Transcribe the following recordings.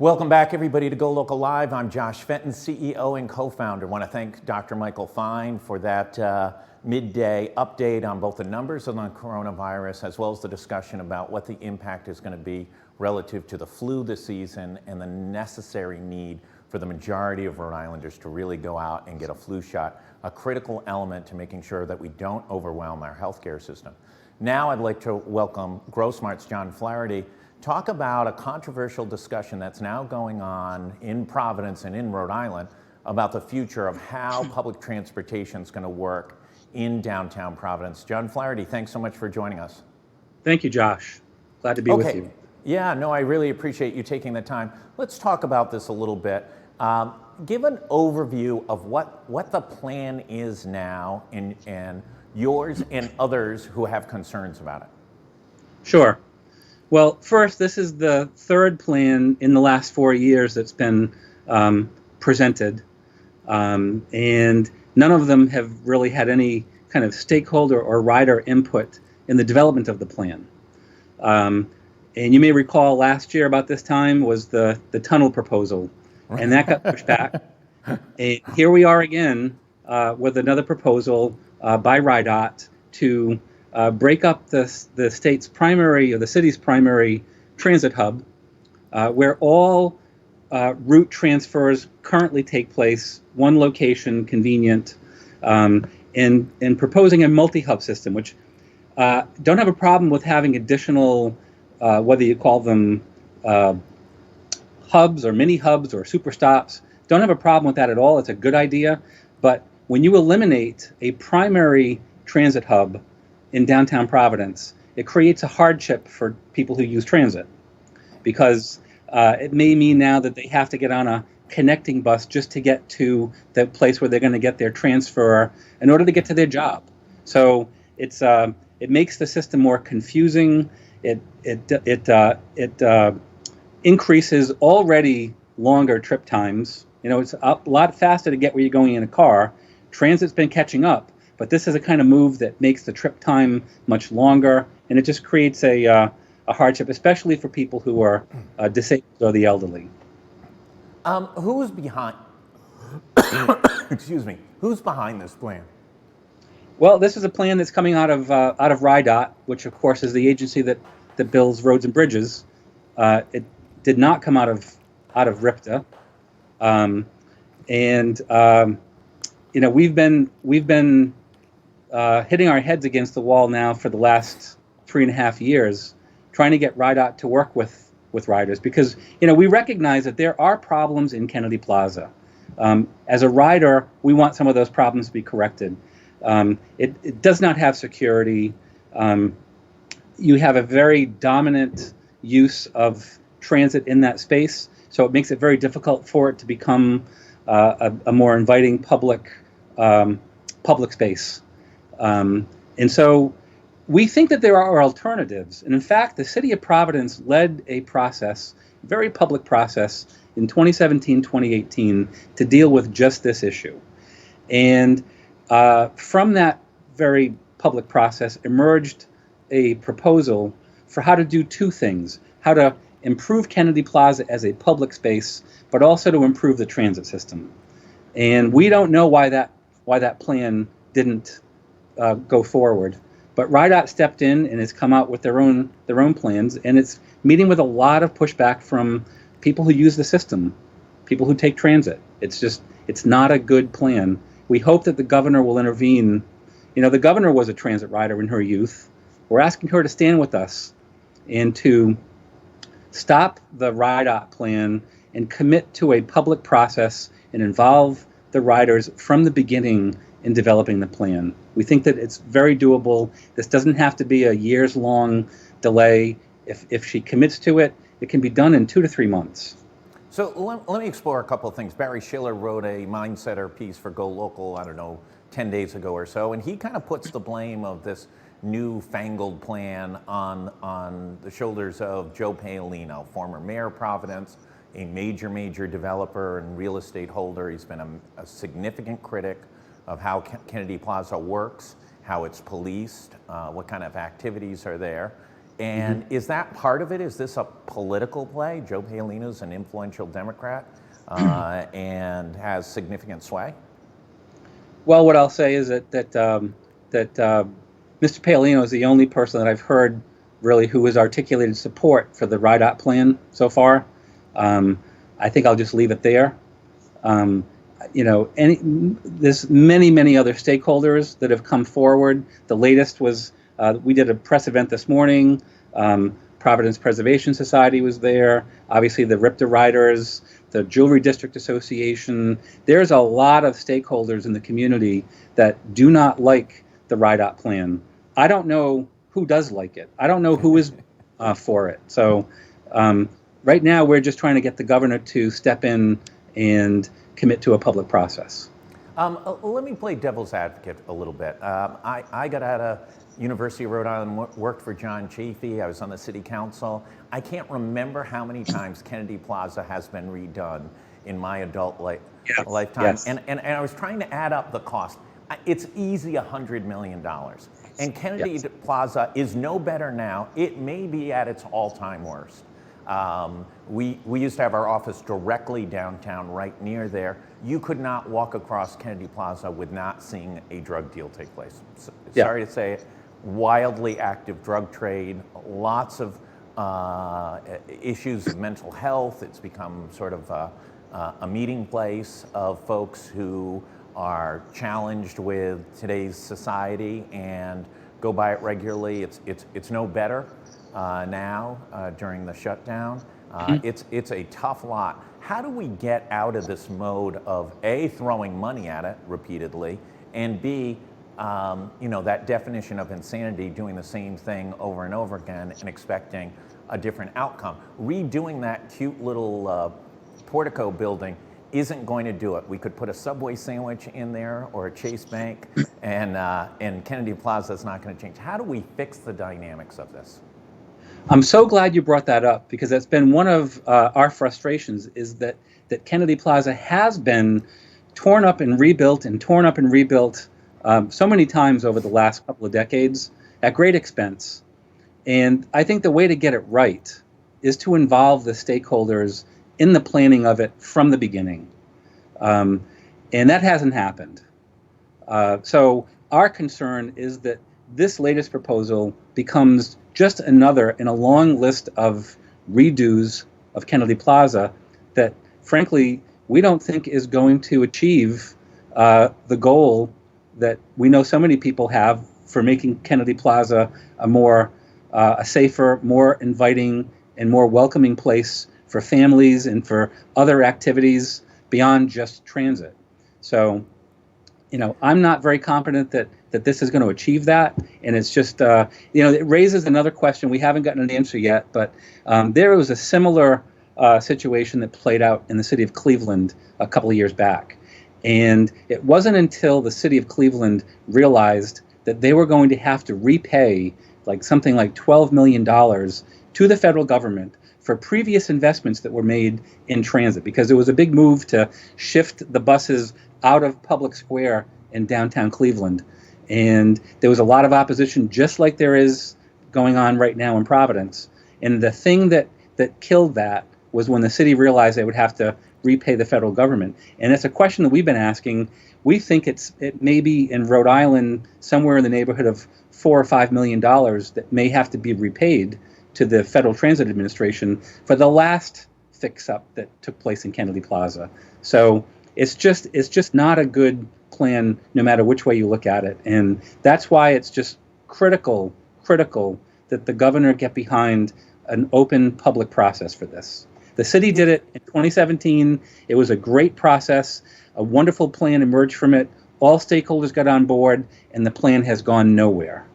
Welcome back, everybody, to GoLocal Live. I'm Josh Fenton, CEO and co-founder. I want to thank Dr. Michael Fine for that midday update on both the numbers on the coronavirus as well as the discussion about what the impact is going to be relative to the flu this season and the necessary need for the majority of Rhode Islanders to really go out and get a flu shot, a critical element to making sure that we don't overwhelm our healthcare system. Now I'd like to welcome GrowSmart's John Flaherty. Talk about a controversial discussion that's now going on in Providence and in Rhode Island about the future of how public transportation is going to work in downtown Providence. John Flaherty, thanks so much for joining us. Thank you, Josh. Glad to be with you. Yeah, no, I really appreciate you taking the time. Let's talk about this a little bit. Give an overview of what the plan is now and yours and others who have concerns about it. Sure. Well, first, this is the third plan in the last 4 years that's been presented, and none of them have really had any kind of stakeholder or rider input in the development of the plan. And you may recall last year about this time was the tunnel proposal, and that got pushed back. And here we are again with another proposal by RIDOT to break up the state's primary or the city's primary transit hub, where all route transfers currently take place, one location, convenient, and proposing a multi-hub system, which don't have a problem with having additional, whether you call them hubs or mini hubs or super stops, don't have a problem with that at all. It's a good idea. But when you eliminate a primary transit hub in downtown Providence, it creates a hardship for people who use transit, because it may mean now that they have to get on a connecting bus just to get to the place where they're going to get their transfer in order to get to their job. So it makes the system more confusing. It increases already longer trip times. You know, it's a lot faster to get where you're going in a car. Transit's been catching up. But this is a kind of move that makes the trip time much longer, and it just creates a hardship, especially for people who are disabled or the elderly. Who's behind? Excuse me. Who's behind this plan? Well, this is a plan that's coming out of RIDOT, which of course is the agency that builds roads and bridges. It did not come out of RIPTA, you know, we've been hitting our heads against the wall now for the last 3.5 years, trying to get RIDOT to work with riders, because, you know, we recognize that there are problems in Kennedy Plaza. As a rider, we want some of those problems to be corrected. It does not have security. You have a very dominant use of transit in that space, so it makes it very difficult for it to become a more inviting public space. And so we think that there are alternatives. And in fact, the city of Providence led a process, very public process, in 2017, 2018 to deal with just this issue. And from that very public process emerged a proposal for how to do two things: how to improve Kennedy Plaza as a public space, but also to improve the transit system. And we don't know why that plan didn't go forward. But RIDOT stepped in and has come out with their own plans, and it's meeting with a lot of pushback from people who use the system, people who take transit. It's not a good plan. We hope that the governor will intervene. You know, the governor was a transit rider in her youth. We're asking her to stand with us and to stop the RIDOT plan and commit to a public process and involve the riders from the beginning in developing the plan. We think that it's very doable. This doesn't have to be a years-long delay. If she commits to it, it can be done in 2 to 3 months. So let me explore a couple of things. Barry Schiller wrote a Mindsetter piece for GoLocal, I don't know, 10 days ago or so, and he kind of puts the blame of this newfangled plan on the shoulders of Joe Palino, former mayor of Providence, a major developer and real estate holder. He's been a significant critic of how Kennedy Plaza works, how it's policed, what kind of activities are there. And is that part of it? Is this a political play? Joe Palino's an influential Democrat and has significant sway? Well, what I'll say is that Mr. Palino is the only person that I've heard really who has articulated support for the RIDOT plan so far. I think I'll just leave it there. There's many other stakeholders that have come forward. The latest was we did a press event this morning. Providence Preservation Society was there. Obviously, the RIPTA riders, the Jewelry District Association. There's a lot of stakeholders in the community that do not like the RIDOT plan. I don't know who does like it. I don't know who is for it. So right now, we're just trying to get the governor to step in and commit to a public process. Let me play devil's advocate a little bit. I got out of University of Rhode Island, worked for John Chafee. I was on the city council. I can't remember how many times Kennedy Plaza has been redone in my adult lifetime. Yes. And I was trying to add up the cost. It's easy $100 million. And Kennedy Plaza is no better now. It may be at its all-time worst. We used to have our office directly downtown, right near there. You could not walk across Kennedy Plaza with not seeing a drug deal take place. Sorry to say it, wildly active drug trade, lots of issues of mental health. It's become sort of a meeting place of folks who are challenged with today's society and go by it regularly. It's no better now during the shutdown. It's a tough lot. How do we get out of this mode of A, throwing money at it repeatedly, and B, that definition of insanity, doing the same thing over and over again and expecting a different outcome? Redoing that cute little portico building isn't going to do it. We could put a Subway sandwich in there or a Chase Bank, and Kennedy Plaza is not going to change. How do we fix the dynamics of this? I'm so glad you brought that up, because that's been one of our frustrations, is that Kennedy Plaza has been torn up and rebuilt so many times over the last couple of decades at great expense. And I think the way to get it right is to involve the stakeholders in the planning of it from the beginning. And that hasn't happened. So our concern is that this latest proposal becomes just another in a long list of redos of Kennedy Plaza that, frankly, we don't think is going to achieve the goal that we know so many people have for making Kennedy Plaza a safer, more inviting, and more welcoming place for families and for other activities beyond just transit. So, I'm not very confident that this is going to achieve that. And it's just, it raises another question. We haven't gotten an answer yet, but there was a similar situation that played out in the city of Cleveland a couple of years back. And it wasn't until the city of Cleveland realized that they were going to have to repay something like $12 million to the federal government for previous investments that were made in transit, because it was a big move to shift the buses out of Public Square in downtown Cleveland. And there was a lot of opposition, just like there is going on right now in Providence. And the thing that killed that was when the city realized they would have to repay the federal government. And it's a question that we've been asking. We think it may be in Rhode Island somewhere in the neighborhood of $4 or $5 million that may have to be repaid to the Federal Transit Administration for the last fix-up that took place in Kennedy Plaza. So it's just not a good plan, no matter which way you look at it. And that's why it's just critical that the governor get behind an open public process for this. The city did it in 2017. It was a great process. A wonderful plan emerged from it. All stakeholders got on board, and the plan has gone nowhere.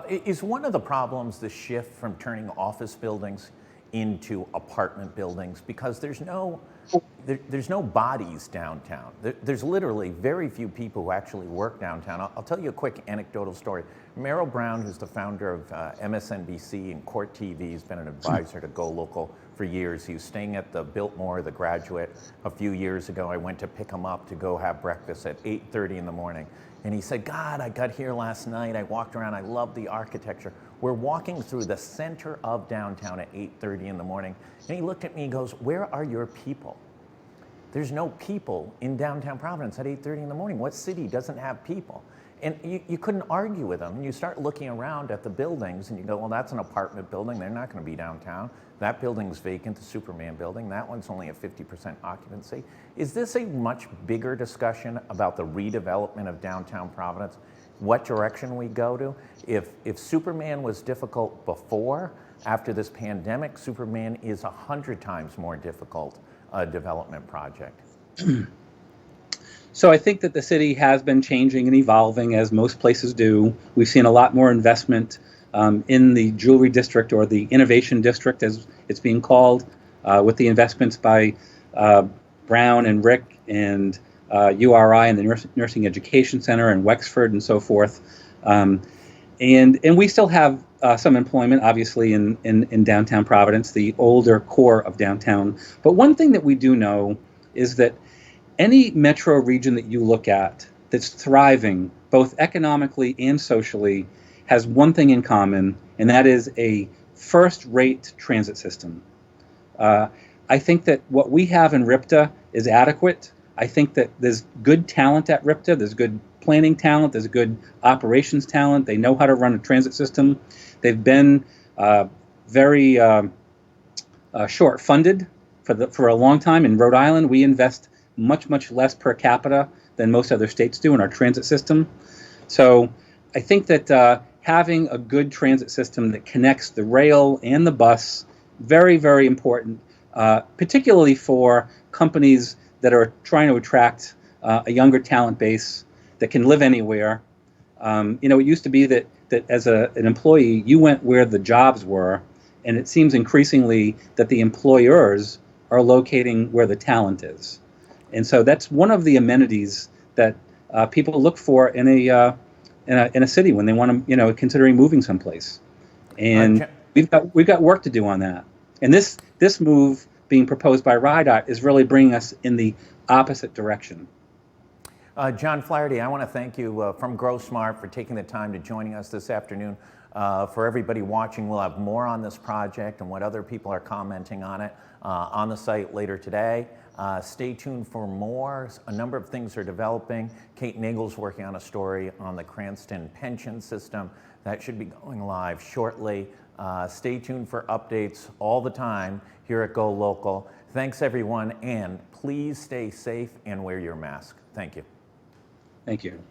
Is one of the problems the shift from turning office buildings into apartment buildings? Because there's no bodies downtown. There's literally very few people who actually work downtown. I'll tell you a quick anecdotal story. Merrill Brown, who's the founder of MSNBC and Court TV, has been an advisor to GoLocal for years. He was staying at the Biltmore, the Graduate. A few years ago, I went to pick him up to go have breakfast at 8:30 in the morning. And he said, God, I got here last night. I walked around. I love the architecture. We're walking through the center of downtown at 8:30 in the morning. And he looked at me and goes, where are your people? There's no people in downtown Providence at 8:30 in the morning. What city doesn't have people? And you couldn't argue with them. You start looking around at the buildings and you go, well, that's an apartment building. They're not going to be downtown. That building's vacant, the Superman building. That one's only at 50% occupancy. Is this a much bigger discussion about the redevelopment of downtown Providence? What direction we go to? If Superman was difficult before, after this pandemic, Superman is 100 times more difficult a development project. So I think that the city has been changing and evolving, as most places do. We've seen a lot more investment in the jewelry district, or the innovation district as it's being called, with the investments by Brown and Rick and URI and the Nursing Education Center and Wexford and so forth. And we still have some employment, obviously, in downtown Providence, the older core of downtown. But one thing that we do know is that any metro region that you look at that's thriving, both economically and socially, has one thing in common, and that is a first-rate transit system. I think that what we have in RIPTA is adequate. I think that there's good talent at RIPTA. There's good planning talent. There's good operations talent. They know how to run a transit system. They've been very short-funded for a long time. In Rhode Island, we invest much less per capita than most other states do in our transit system. So I think that having a good transit system that connects the rail and the bus, very important, particularly for companies that are trying to attract a younger talent base that can live anywhere. It used to be that as an employee, you went where the jobs were, and it seems increasingly that the employers are locating where the talent is. And so that's one of the amenities that people look for in a city when they want to, considering moving someplace. And we've got work to do on that. And this move being proposed by RIDOT is really bringing us in the opposite direction. John Flaherty, I want to thank you from GrowSmart for taking the time to joining us this afternoon. For everybody watching, we'll have more on this project and what other people are commenting on it on the site later today. Stay tuned for more. A number of things are developing. Kate Nagel's working on a story on the Cranston pension system. That should be going live shortly. Stay tuned for updates all the time here at GoLocal. Thanks, everyone, and please stay safe and wear your mask. Thank you. Thank you.